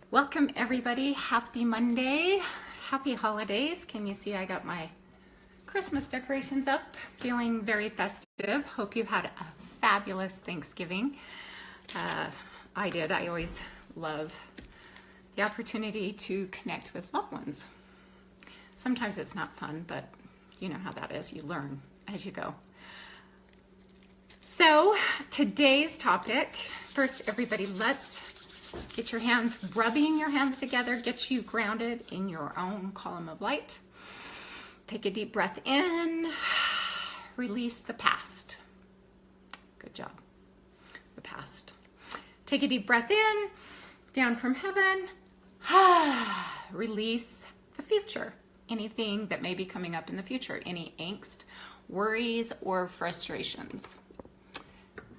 Welcome everybody. Happy Monday. Happy holidays. Can you see I got my Christmas decorations up? Feeling very festive. Hope you had a fabulous Thanksgiving. I did. I always love the opportunity to connect with loved ones. Sometimes it's not fun, but you know how that is. You learn as you go. So today's topic, first everybody, let's get your hands, rubbing your hands together, get you grounded in your own column of light. Take a deep breath in, release the past. Good job, the past. Take a deep breath in, down from heaven, release the future. Anything that may be coming up in the future, any angst, worries, or frustrations.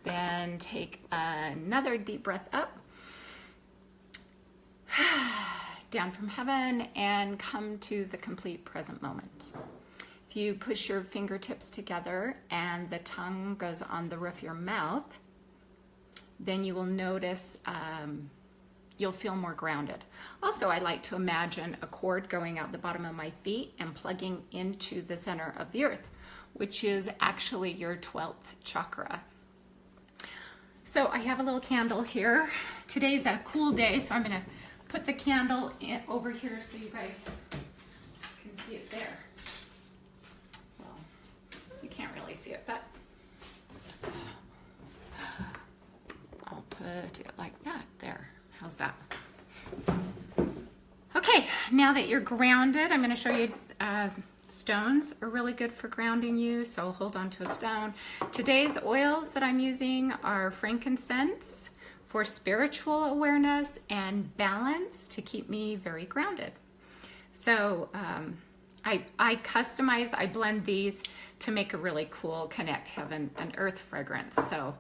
Then take another deep breath up, down from heaven, and come to the complete present moment. If you push your fingertips together and the tongue goes on the roof of your mouth, then you will notice you'll feel more grounded. Also, I like to imagine a cord going out the bottom of my feet and plugging into the center of the earth, which is actually your 12th chakra. So I have a little candle here. Today's a cool day, so I'm gonna put the candle over here so you guys can see it there. Well, you can't really see it, but I'll put it like that there. How's that? Okay, now that you're grounded, I'm going to show you stones are really good for grounding you, so hold on to a stone. Today's oils that I'm using are frankincense for spiritual awareness and balance to keep me very grounded. So I customize, I blend these to make a really cool connect heaven and earth fragrance. So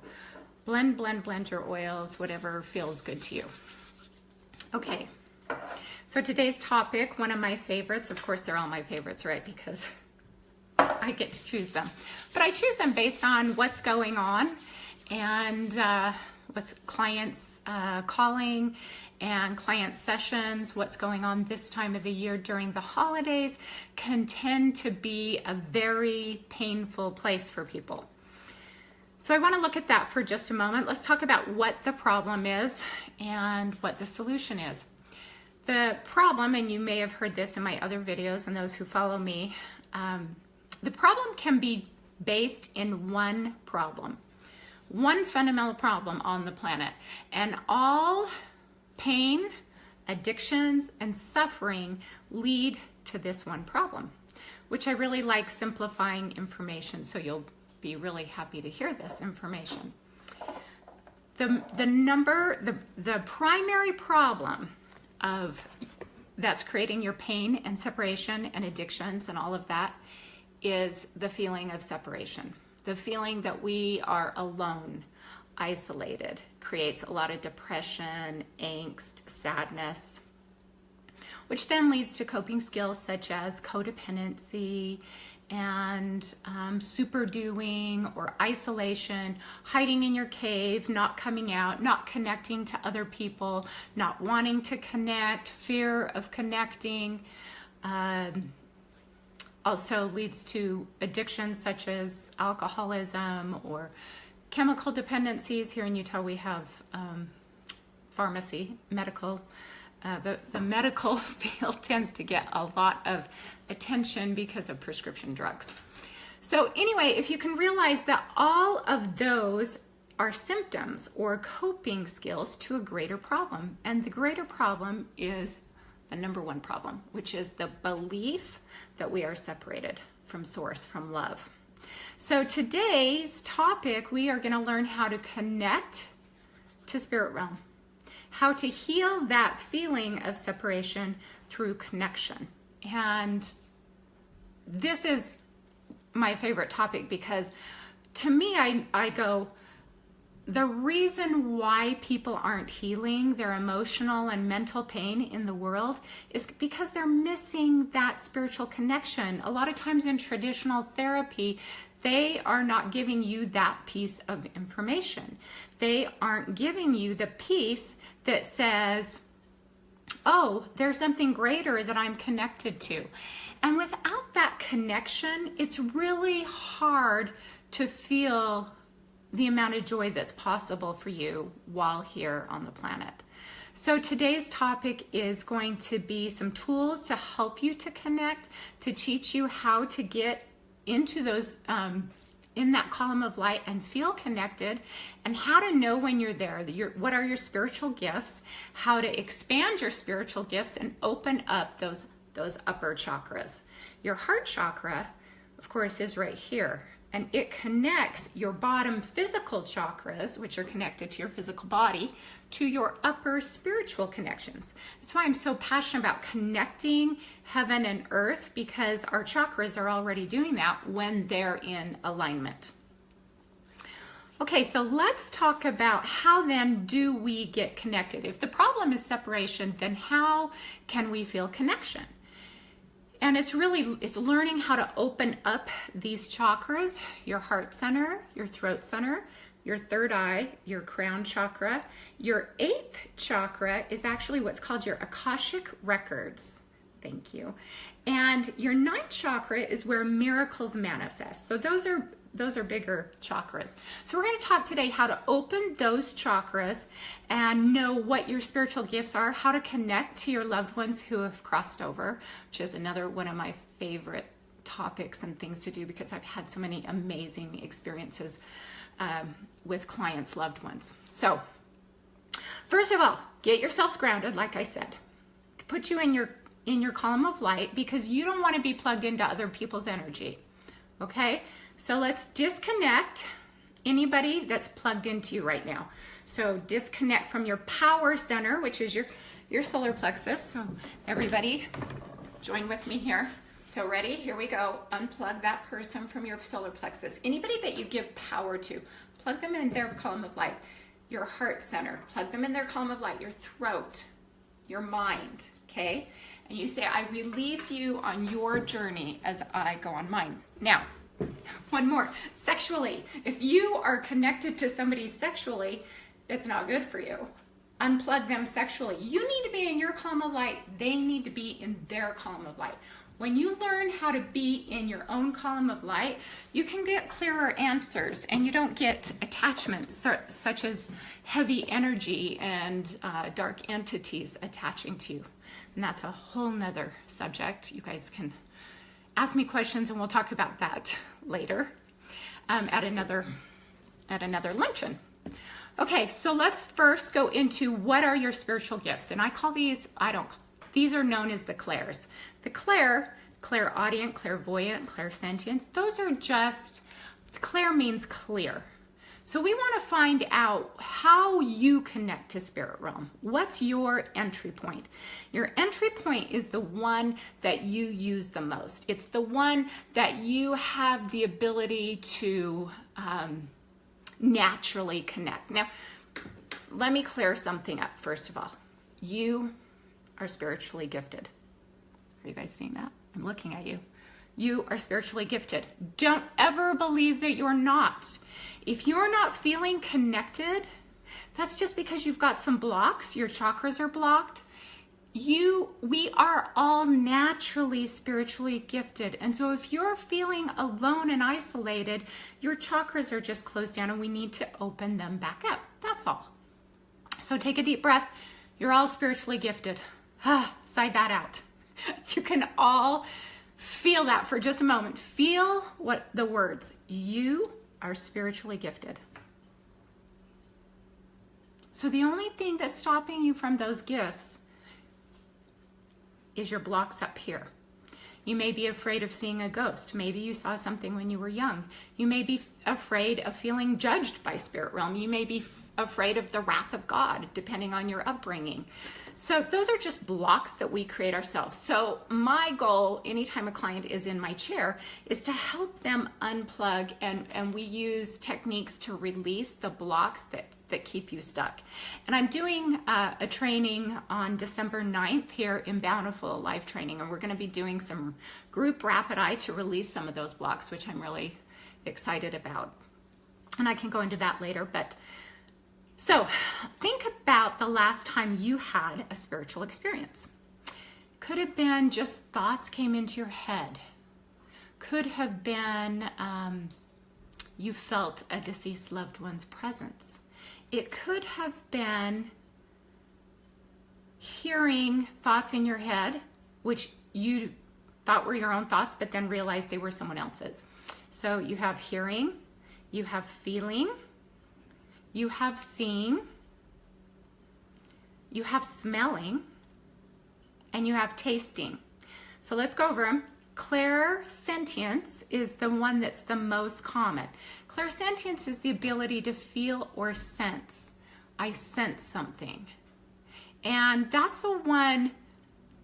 blend your oils, whatever feels good to you. Okay, so today's topic, one of my favorites, of course they're all my favorites, right? Because I get to choose them. But I choose them based on what's going on and with clients calling and client sessions, what's going on this time of the year during the holidays can tend to be a very painful place for people. So I want to look at that for just a moment. Let's talk about what the problem is and what the solution is. The problem, and you may have heard this in my other videos and those who follow me, the problem can be based in one problem, one fundamental problem on the planet. And all pain, addictions, and suffering lead to this one problem, which I really like simplifying information, so you'll be really happy to hear this information. The primary problem that's creating your pain and separation and addictions and all of that is the feeling of separation. The feeling that we are alone, isolated, creates a lot of depression, angst, sadness, which then leads to coping skills such as codependency and super doing or isolation, hiding in your cave, not coming out, not connecting to other people, not wanting to connect, fear of connecting. Also leads to addictions such as alcoholism or chemical dependencies. Here in Utah we have pharmacy, medical. The medical field tends to get a lot of attention because of prescription drugs. So anyway, if you can realize that all of those are symptoms or coping skills to a greater problem, and the greater problem is the number one problem, which is the belief that we are separated from source, from love. So today's topic, we are going to learn how to connect to spirit realm, how to heal that feeling of separation through connection. And this is my favorite topic because to me, I go, the reason why people aren't healing their emotional and mental pain in the world is because they're missing that spiritual connection. A lot of times in traditional therapy, they are not giving you that piece of information. They aren't giving you the piece that says, oh, there's something greater that I'm connected to. And without that connection, it's really hard to feel the amount of joy that's possible for you while here on the planet. So today's topic is going to be some tools to help you to connect, to teach you how to get into those, in that column of light and feel connected, and how to know when you're there, what are your spiritual gifts, how to expand your spiritual gifts and open up those upper chakras. Your heart chakra, of course, is right here, and it connects your bottom physical chakras, which are connected to your physical body, to your upper spiritual connections. That's why I'm so passionate about connecting heaven and earth, because our chakras are already doing that when they're in alignment. Okay, so let's talk about how then do we get connected? If the problem is separation, then how can we feel connection? And it's learning how to open up these chakras, your heart center, your throat center, your third eye, your crown chakra. Your 8th chakra is actually what's called your Akashic records. Thank you. And your 9th chakra is where miracles manifest. So those are bigger chakras. So we're going to talk today how to open those chakras and know what your spiritual gifts are, how to connect to your loved ones who have crossed over, which is another one of my favorite topics and things to do, because I've had so many amazing experiences with clients' loved ones. So first of all, get yourselves grounded, like I said. Put you in your column of light, because you don't want to be plugged into other people's energy. Okay? So let's disconnect anybody that's plugged into you right now. So disconnect from your power center, which is your solar plexus. So everybody join with me here. So ready? Here we go. Unplug that person from your solar plexus. Anybody that you give power to, plug them in their column of light. Your heart center, plug them in their column of light. Your throat, your mind, okay? And you say, I release you on your journey as I go on mine. Now, one more. Sexually. If you are connected to somebody sexually, it's not good for you. Unplug them sexually. You need to be in your column of light. They need to be in their column of light. When you learn how to be in your own column of light, you can get clearer answers, and you don't get attachments such as heavy energy and dark entities attaching to you. And that's a whole nother subject. You guys can ask me questions and we'll talk about that later at another luncheon. Okay, so let's first go into what are your spiritual gifts. And I call these, these are known as the clairs. The clairaudient, clairvoyant, clairsentience, those are just, clair means clear. So we want to find out how you connect to spirit realm. What's your entry point? Your entry point is the one that you use the most. It's the one that you have the ability to naturally connect. Now, let me clear something up first of all. You are spiritually gifted. Are you guys seeing that? I'm looking at you. You are spiritually gifted. Don't ever believe that you're not. If you're not feeling connected, that's just because you've got some blocks. Your chakras are blocked. We are all naturally spiritually gifted. And so if you're feeling alone and isolated, your chakras are just closed down and we need to open them back up. That's all. So take a deep breath. You're all spiritually gifted. Sigh that out. You can all feel that for just a moment. Feel what the words, you are spiritually gifted. So the only thing that's stopping you from those gifts is your blocks up here. You may be afraid of seeing a ghost. Maybe you saw something when you were young. You may be afraid of feeling judged by spirit realm. You may be afraid of the wrath of God, depending on your upbringing. So those are just blocks that we create ourselves. So my goal, anytime a client is in my chair, is to help them unplug, and we use techniques to release the blocks that keep you stuck. And I'm doing a training on December 9th here in Bountiful, live training, and we're going to be doing some group rapid eye to release some of those blocks, which I'm really excited about. And I can go into that later, but So think about the last time you had a spiritual experience. Could have been just thoughts came into your head. Could have been you felt a deceased loved one's presence. It could have been hearing thoughts in your head, which you thought were your own thoughts, but then realized they were someone else's. So you have hearing, you have feeling, you have seeing, you have smelling, and you have tasting. So let's go over them. Clairsentience is the one that's the most common. Clairsentience is the ability to feel or sense. I sense something. And that's the one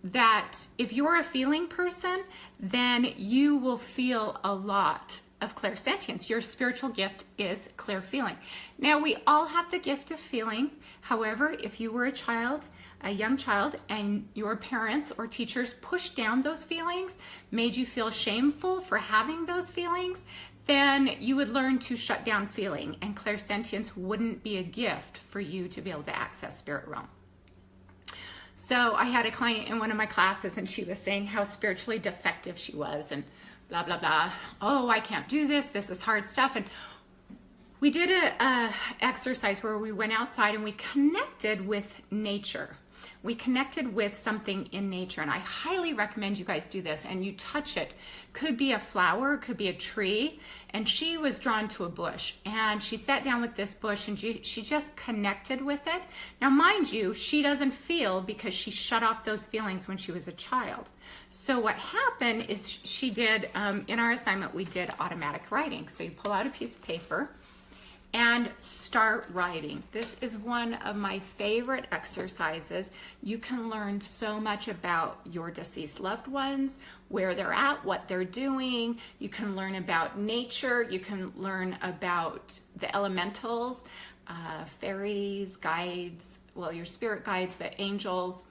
that if you're a feeling person, then you will feel a lot of clairsentience. Your spiritual gift is clear feeling. Now, we all have the gift of feeling. However, if you were a young child, and your parents or teachers pushed down those feelings, made you feel shameful for having those feelings, then you would learn to shut down feeling, and clairsentience wouldn't be a gift for you to be able to access spirit realm. So I had a client in one of my classes, and she was saying how spiritually defective she was, and blah, blah, blah. Oh, I can't do this. This is hard stuff. And we did a exercise where we went outside and we connected with nature. We connected with something in nature, and I highly recommend you guys do this, and you touch it. Could be a flower, could be a tree, and she was drawn to a bush, and she sat down with this bush, and she just connected with it. Now, mind you, she doesn't feel because she shut off those feelings when she was a child. So what happened is she did, in our assignment, we did automatic writing. So you pull out a piece of paper and start writing. This is one of my favorite exercises. You can learn so much about your deceased loved ones, where they're at, what they're doing. You can learn about nature. You can learn about the elementals, fairies, guides, well, your spirit guides, but angels.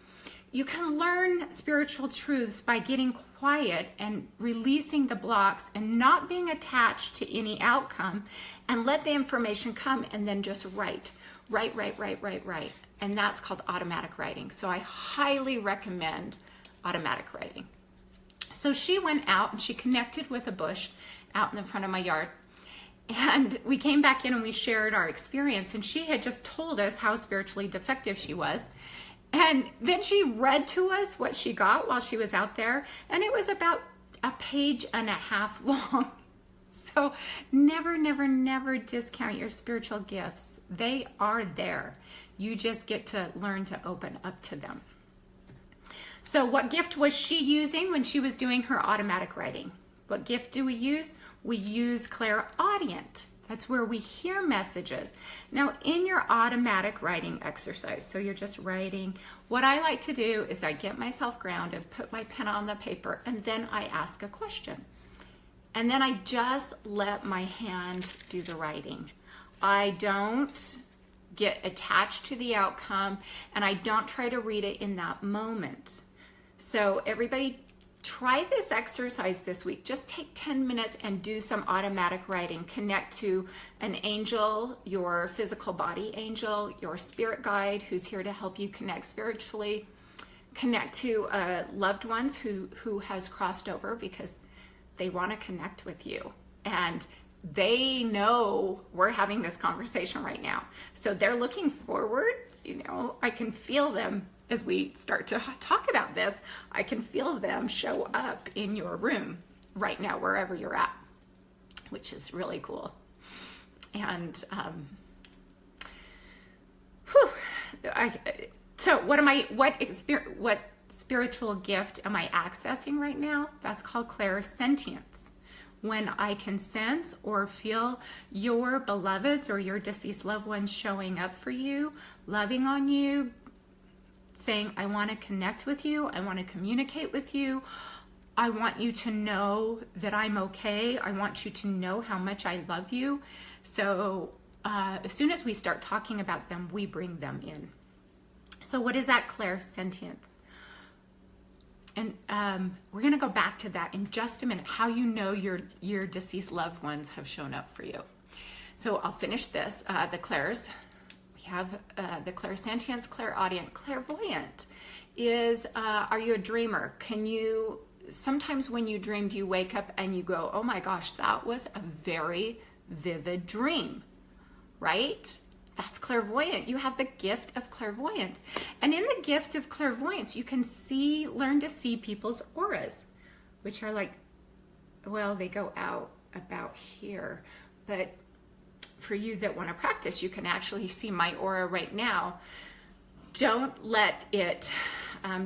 You can learn spiritual truths by getting quiet and releasing the blocks and not being attached to any outcome, and let the information come and then just write. And that's called automatic writing. So I highly recommend automatic writing. So she went out and she connected with a bush out in the front of my yard. And we came back in and we shared our experience, and she had just told us how spiritually defective she was. And then she read to us what she got while she was out there, and it was about a page and a half long. So never discount your spiritual gifts. They are there. You just get to learn to open up to them. So what gift was she using when she was doing her automatic writing? What gift do we use? We use clairaudient. That's where we hear messages. Now, in your automatic writing exercise, so you're just writing, what I like to do is I get myself grounded, put my pen on the paper, and then I ask a question. And then I just let my hand do the writing. I don't get attached to the outcome, and I don't try to read it in that moment. So everybody, try this exercise this week. Just take 10 minutes and do some automatic writing. Connect to an angel, your physical body angel, your spirit guide who's here to help you connect spiritually. Connect to loved ones who has crossed over because they want to connect with you. And they know we're having this conversation right now. So they're looking forward. You know, I can feel them as we start to talk about this. I can feel them show up in your room right now, wherever you're at, which is really cool. And so what spiritual gift am I accessing right now? That's called clairsentience. When I can sense or feel your beloveds or your deceased loved ones showing up for you, loving on you, saying, I want to connect with you, I want to communicate with you, I want you to know that I'm okay, I want you to know how much I love you. So as soon as we start talking about them, we bring them in. So what is that clairsentience? And we're going to go back to that in just a minute, how you know your deceased loved ones have shown up for you. So I'll finish this. The clairs, We have the clairsentience, clairaudient. Clairvoyant is, are you a dreamer? Sometimes when you dream, do you wake up and you go, oh my gosh, that was a very vivid dream, right? That's clairvoyant. You have the gift of clairvoyance. And in the gift of clairvoyance, you can learn to see people's auras, which are like, well, they go out about here. But for you that want to practice, you can actually see my aura right now. Don't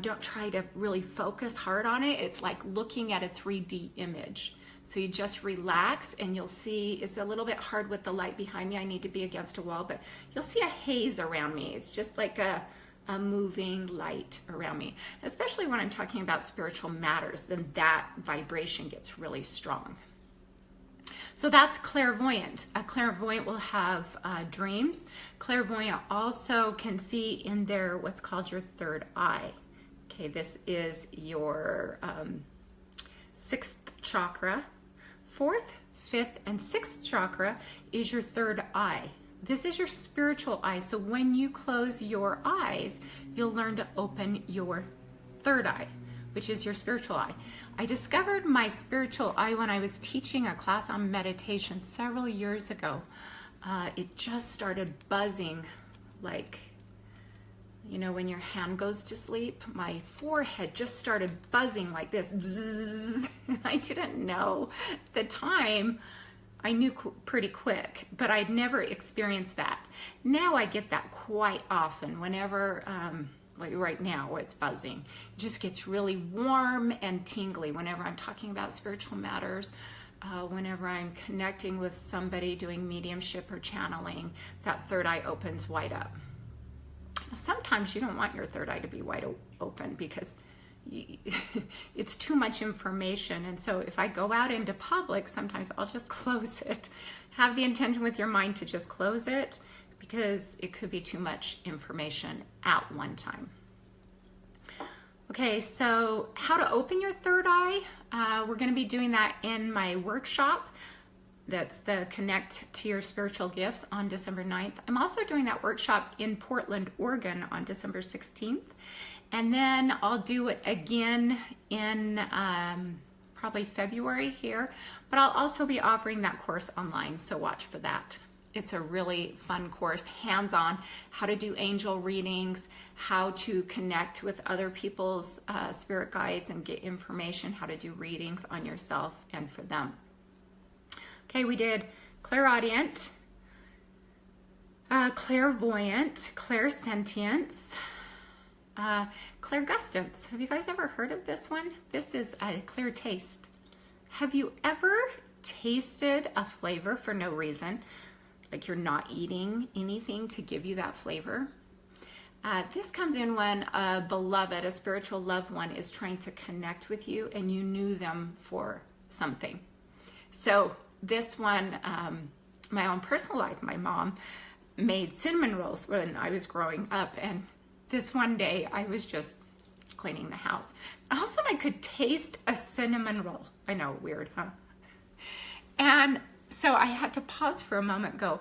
don't try to really focus hard on it. It's like looking at a 3D image. So you just relax and you'll see, it's a little bit hard with the light behind me. I need to be against a wall, but you'll see a haze around me. It's just like a moving light around me. Especially when I'm talking about spiritual matters, then that vibration gets really strong. So that's clairvoyant. A clairvoyant will have dreams. Clairvoyant also can see in their, what's called your third eye. Okay, this is your 6th chakra. 4th, 5th, and 6th chakra is your third eye. This is your spiritual eye. So when you close your eyes, you'll learn to open your third eye, which is your spiritual eye. I discovered my spiritual eye when I was teaching a class on meditation several years ago. It just started buzzing like, you know, when your hand goes to sleep, my forehead just started buzzing like this. Zzz, and I didn't know at the time. I knew pretty quick, but I'd never experienced that. Now I get that quite often whenever, like right now where it's buzzing. It just gets really warm and tingly whenever I'm talking about spiritual matters, whenever I'm connecting with somebody doing mediumship or channeling, that third eye opens wide up. Sometimes you don't want your third eye to be wide open because it's too much information. And so if I go out into public, sometimes I'll just close it. Have the intention with your mind to just close it because it could be too much information at one time. Okay, so how to open your third eye. We're going to be doing that in my workshop. That's the Connect to Your Spiritual Gifts on December 9th. I'm also doing that workshop in Portland, Oregon on December 16th. And then I'll do it again in probably February here. But I'll also be offering that course online, so watch for that. It's a really fun course, hands-on, how to do angel readings, how to connect with other people's spirit guides and get information, how to do readings on yourself and for them. Okay, we did clairaudient, clairvoyant, clairsentience, clairgustance. Have you guys ever heard of this one? This is a clear taste. Have you ever tasted a flavor for no reason? Like you're not eating anything to give you that flavor? This comes in when a beloved, a spiritual loved one is trying to connect with you and you knew them for something. So this one, my own personal life, my mom made cinnamon rolls when I was growing up, and this one day I was just cleaning the house. All of a sudden I could taste a cinnamon roll. I know, weird, huh? And so I had to pause for a moment and go,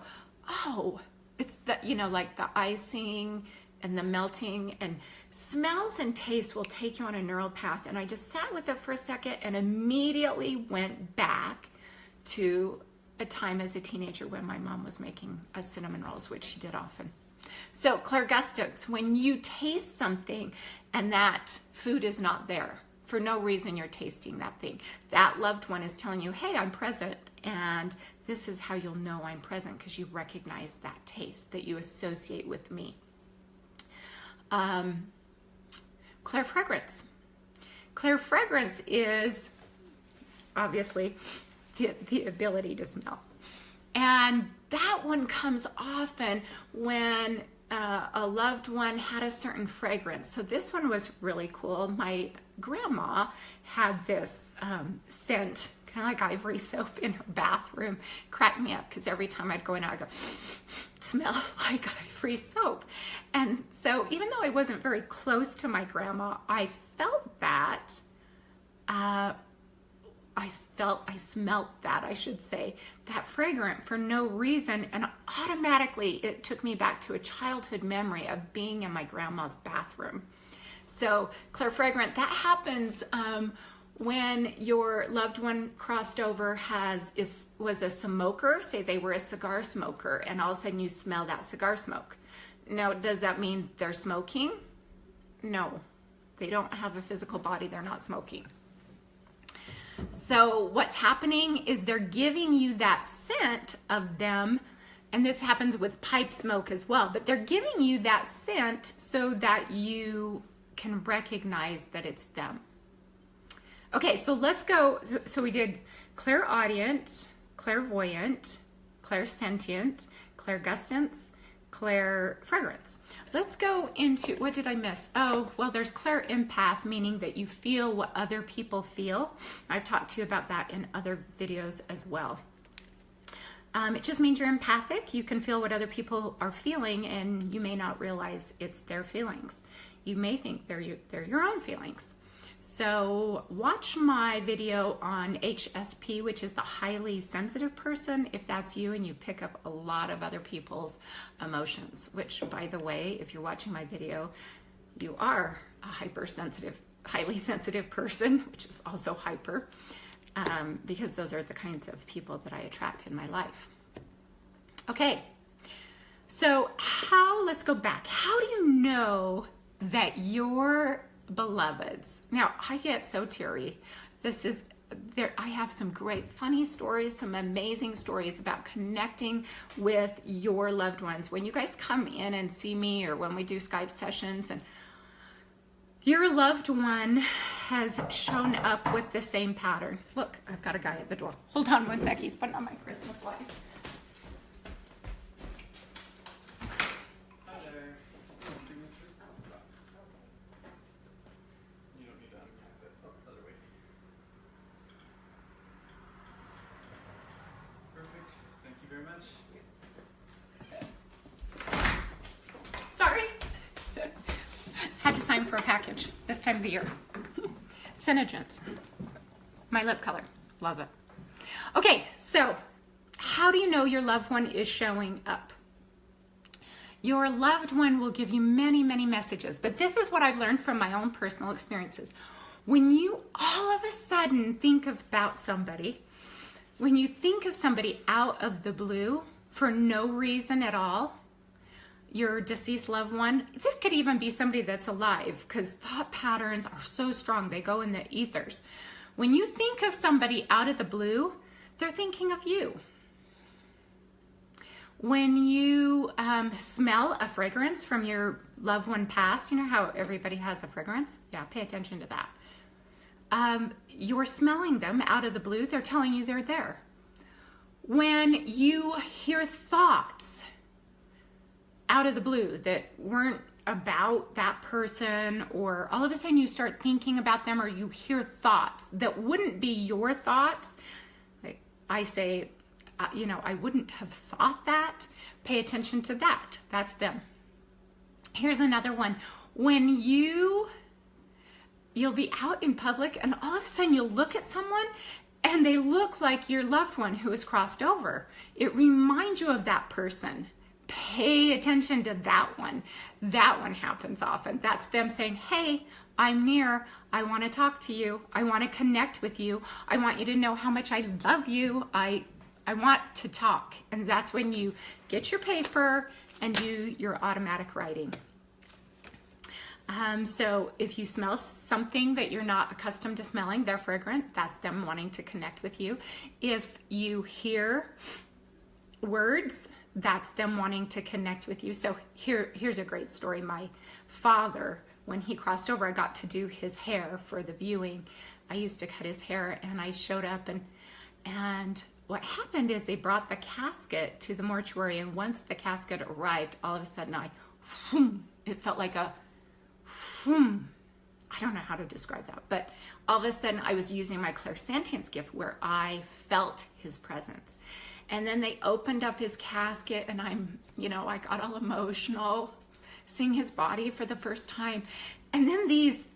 oh, it's the, you know, like the icing and the melting, and smells and taste will take you on a neural path. And I just sat with it for a second and immediately went back to a time as a teenager when my mom was making us cinnamon rolls, which she did often. So clairgustance, when you taste something and that food is not there, for no reason you're tasting that thing, that loved one is telling you, hey, I'm present, and this is how you'll know I'm present, because you recognize that taste that you associate with me. Clairfragrance. Clairfragrance is obviously the ability to smell. And that one comes often when a loved one had a certain fragrance. So this one was really cool. My grandma had this scent, kind of like ivory soap, in her bathroom. Cracked me up because every time I'd go in, I'd go, smells like ivory soap. And so even though I wasn't very close to my grandma, I felt that I smelt that, I should say, that fragrance for no reason, and automatically it took me back to a childhood memory of being in my grandma's bathroom. So clairfragrant, that happens when your loved one crossed over was a smoker, say they were a cigar smoker, and all of a sudden you smell that cigar smoke. Now, does that mean they're smoking? No, they don't have a physical body, they're not smoking. So what's happening is they're giving you that scent of them, and this happens with pipe smoke as well, but they're giving you that scent so that you can recognize that it's them. Okay, so let's go. So we did clairaudient, clairvoyant, clairsentient, clairgustance, clairfragrance. Let's go into, what did I miss? Oh, well, there's clairempath, meaning that you feel what other people feel. I've talked to you about that in other videos as well. It just means you're empathic. You can feel what other people are feeling, and you may not realize it's their feelings. You may think they're your own feelings. So watch my video on HSP, which is the highly sensitive person, if that's you and you pick up a lot of other people's emotions, which, by the way, if you're watching my video, you are a hypersensitive, highly sensitive person, which is also hyper, because those are the kinds of people that I attract in my life. Okay, so let's go back. How do you know that your beloveds? Now, I get so teary. I have some great funny stories, some amazing stories about connecting with your loved ones. When you guys come in and see me, or when we do Skype sessions, and your loved one has shown up with the same pattern. Look, I've got a guy at the door. Hold on one sec, he's putting on my Christmas light. For a package this time of the year. Senegence, my lip color, love it. Okay, so how do you know your loved one is showing up? Your loved one will give you many, many messages, but this is what I've learned from my own personal experiences. When you all of a sudden think about somebody, when you think of somebody out of the blue for no reason at all, your deceased loved one, this could even be somebody that's alive, because thought patterns are so strong, they go in the ethers. When you think of somebody out of the blue, they're thinking of you. When you smell a fragrance from your loved one past, you know how everybody has a fragrance? Yeah, pay attention to that. You're smelling them out of the blue, they're telling you they're there. When you hear thoughts out of the blue that weren't about that person, or all of a sudden you start thinking about them, or you hear thoughts that wouldn't be your thoughts, like I say, I wouldn't have thought that. Pay attention to that. That's them. Here's another one. When you'll be out in public and all of a sudden you'll look at someone and they look like your loved one who has crossed over. It reminds you of that person. Pay attention to that one. That one happens often. That's them saying, hey, I'm near. I want to talk to you. I want to connect with you. I want you to know how much I love you. I want to talk. And that's when you get your paper and do your automatic writing. So if you smell something that you're not accustomed to smelling, they're fragrant. That's them wanting to connect with you. If you hear words, that's them wanting to connect with you. So here's a great story. My father, when he crossed over, I got to do his hair for the viewing. I used to cut his hair, and I showed up, and what happened is they brought the casket to the mortuary, and once the casket arrived, all of a sudden it felt like a I don't know how to describe that, but all of a sudden I was using my clairsentience gift where I felt his presence. And then they opened up his casket, and I got all emotional seeing his body for the first time. And then these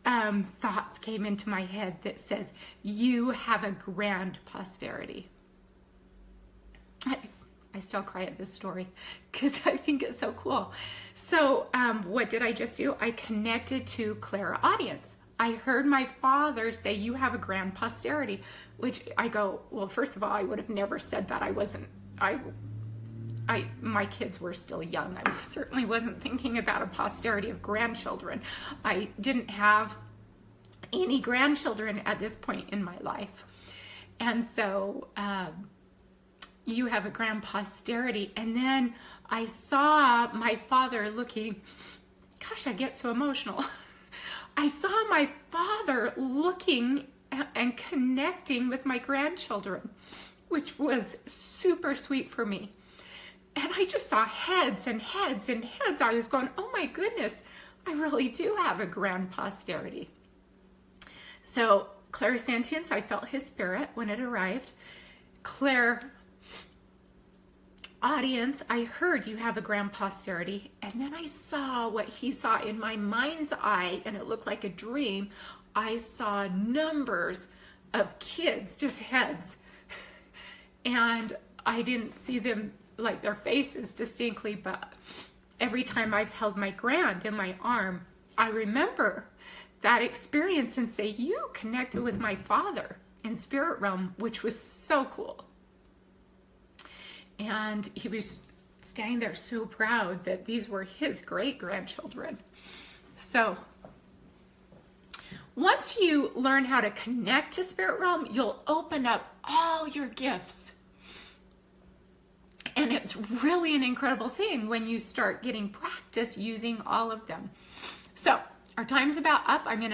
thoughts came into my head that says, you have a grand posterity. I still cry at this story because I think it's so cool. So what did I just do? I connected to clairaudience. I heard my father say, you have a grand posterity, which I go, well, first of all, I would have never said that. My kids were still young. I certainly wasn't thinking about a posterity of grandchildren. I didn't have any grandchildren at this point in my life. And so, you have a grand posterity. And then I saw my father looking, gosh, I get so emotional. I saw my father looking and connecting with my grandchildren, which was super sweet for me. And I just saw heads and heads and heads. I was going, oh my goodness, I really do have a grand posterity. So clairsentience, I felt his spirit when it arrived. Clairaudience, I heard you have a grand posterity. And then I saw what he saw in my mind's eye, and it looked like a dream. I saw numbers of kids, just heads. And I didn't see them, like their faces distinctly, but every time I've held my grand in my arm, I remember that experience and say, you connected with my father in spirit realm, which was so cool. And he was standing there so proud that these were his great-grandchildren. So once you learn how to connect to spirit realm, you'll open up all your gifts. And it's really an incredible thing when you start getting practice using all of them. So our time's about up. I'm going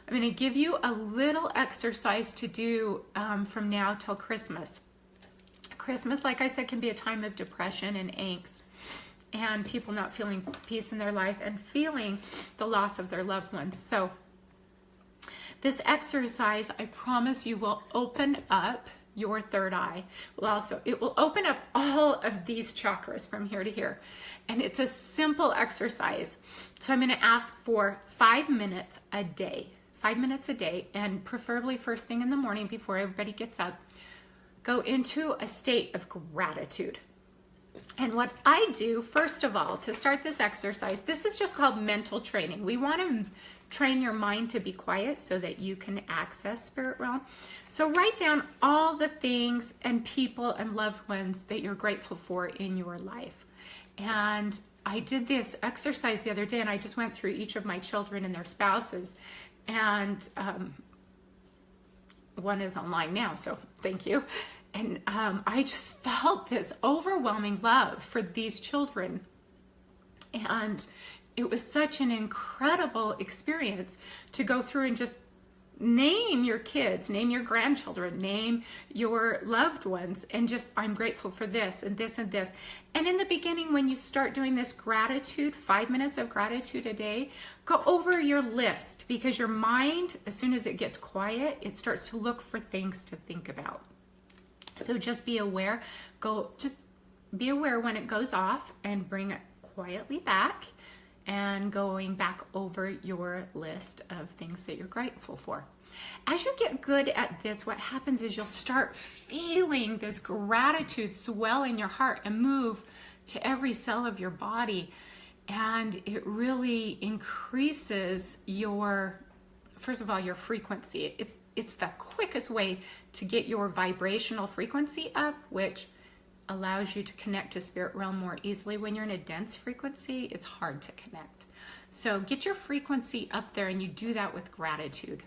to give you a little exercise to do from now till Christmas. Christmas, like I said, can be a time of depression and angst and people not feeling peace in their life and feeling the loss of their loved ones. So this exercise, I promise you, will open up your third eye. It will open up all of these chakras from here to here. And it's a simple exercise. So I'm going to ask for 5 minutes a day. 5 minutes a day, and preferably first thing in the morning before everybody gets up. Go into a state of gratitude. And what I do, first of all, to start this exercise, this is just called mental training. We want to train your mind to be quiet so that you can access spirit realm. So write down all the things and people and loved ones that you're grateful for in your life. And I did this exercise the other day, and I just went through each of my children and their spouses. And one is online now, so thank you. And I just felt this overwhelming love for these children. And it was such an incredible experience to go through and just name your kids, name your grandchildren, name your loved ones, and just, I'm grateful for this and this and this. And in the beginning, when you start doing this gratitude, 5 minutes of gratitude a day, go over your list, because your mind, as soon as it gets quiet, it starts to look for things to think about. So just be aware, just be aware when it goes off and bring it quietly back, and going back over your list of things that you're grateful for. As you get good at this, what happens is you'll start feeling this gratitude swell in your heart and move to every cell of your body. And it really increases your, first of all, your frequency. It's the quickest way to get your vibrational frequency up, which allows you to connect to spirit realm more easily. When you're in a dense frequency, it's hard to connect. So get your frequency up there, and you do that with gratitude.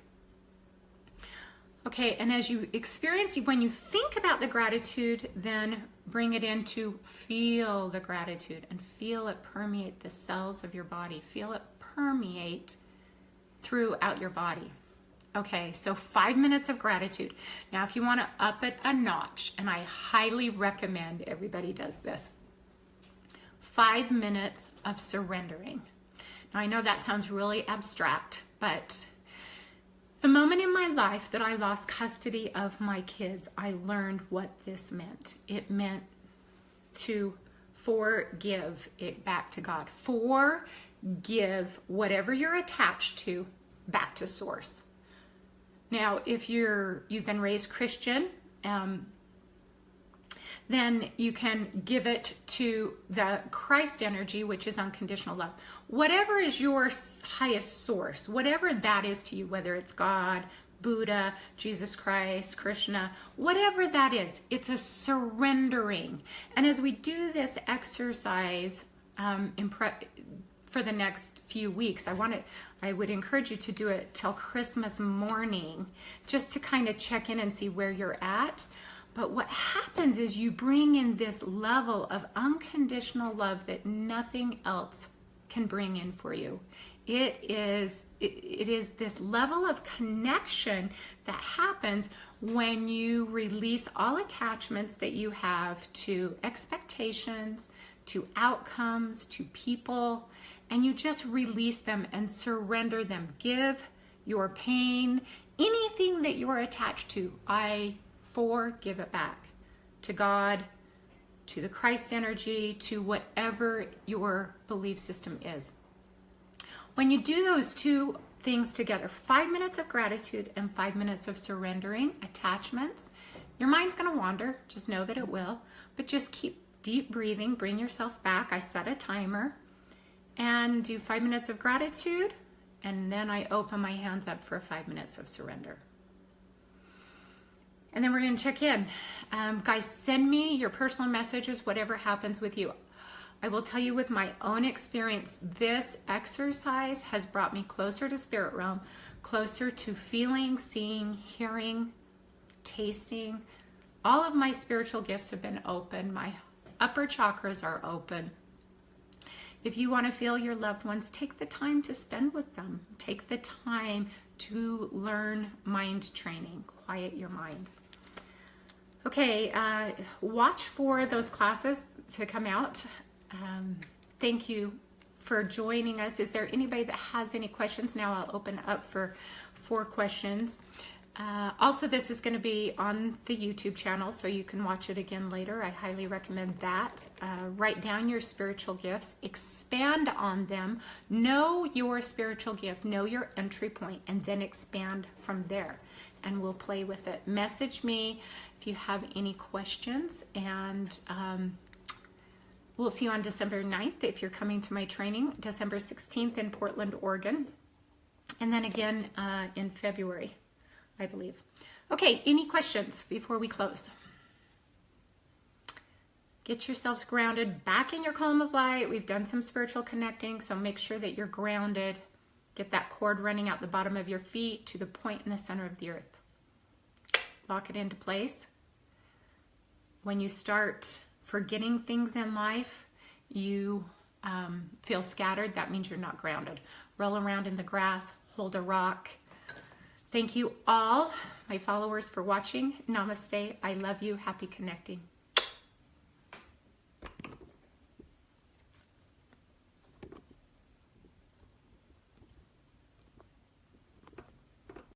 Okay, and as you experience, when you think about the gratitude, then bring it into feel the gratitude and feel it permeate the cells of your body. Feel it permeate throughout your body. Okay, so 5 minutes of gratitude. Now, if you want to up it a notch, and I highly recommend everybody does this, 5 minutes of surrendering. Now, I know that sounds really abstract, but the moment in my life that I lost custody of my kids, I learned what this meant. It meant to forgive it back to God. Forgive whatever you're attached to back to source. Now, if you've been raised Christian, then you can give it to the Christ energy, which is unconditional love. Whatever is your highest source, whatever that is to you, whether it's God, Buddha, Jesus Christ, Krishna, whatever that is, it's a surrendering. And as we do this exercise for the next few weeks, I would encourage you to do it till Christmas morning, just to kind of check in and see where you're at. But what happens is you bring in this level of unconditional love that nothing else can bring in for you. It is this level of connection that happens when you release all attachments that you have to expectations, to outcomes, to people, and you just release them and surrender them. Give your pain, anything that you're attached to, I forgive it back to God, to the Christ energy, to whatever your belief system is. When you do those two things together, 5 minutes of gratitude and 5 minutes of surrendering attachments, your mind's going to wander. Just know that it will. But just keep deep breathing. Bring yourself back. I set a timer and do 5 minutes of gratitude. And then I open my hands up for 5 minutes of surrender. And then we're going to check in. Guys, send me your personal messages, whatever happens with you. I will tell you with my own experience, this exercise has brought me closer to spirit realm, closer to feeling, seeing, hearing, tasting. All of my spiritual gifts have been open. My upper chakras are open. If you want to feel your loved ones, take the time to spend with them. Take the time to learn mind training. Quiet your mind. Okay, watch for those classes to come out. Thank you for joining us. Is there anybody that has any questions? Now I'll open up for 4 questions. Also, this is going to be on the YouTube channel, so you can watch it again later. I highly recommend that. Write down your spiritual gifts, expand on them, know your spiritual gift, know your entry point, and then expand from there. And we'll play with it. Message me if you have any questions, and we'll see you on December 9th if you're coming to my training, December 16th in Portland, Oregon, and then again in February, I believe. Okay, any questions before we close? Get yourselves grounded back in your column of light. We've done some spiritual connecting, so make sure that you're grounded. Get that cord running out the bottom of your feet to the point in the center of the earth. Lock it into place. When you start forgetting things in life, you feel scattered, that means you're not grounded. Roll around in the grass, hold a rock. Thank you all, my followers, for watching. Namaste. I love you. Happy connecting.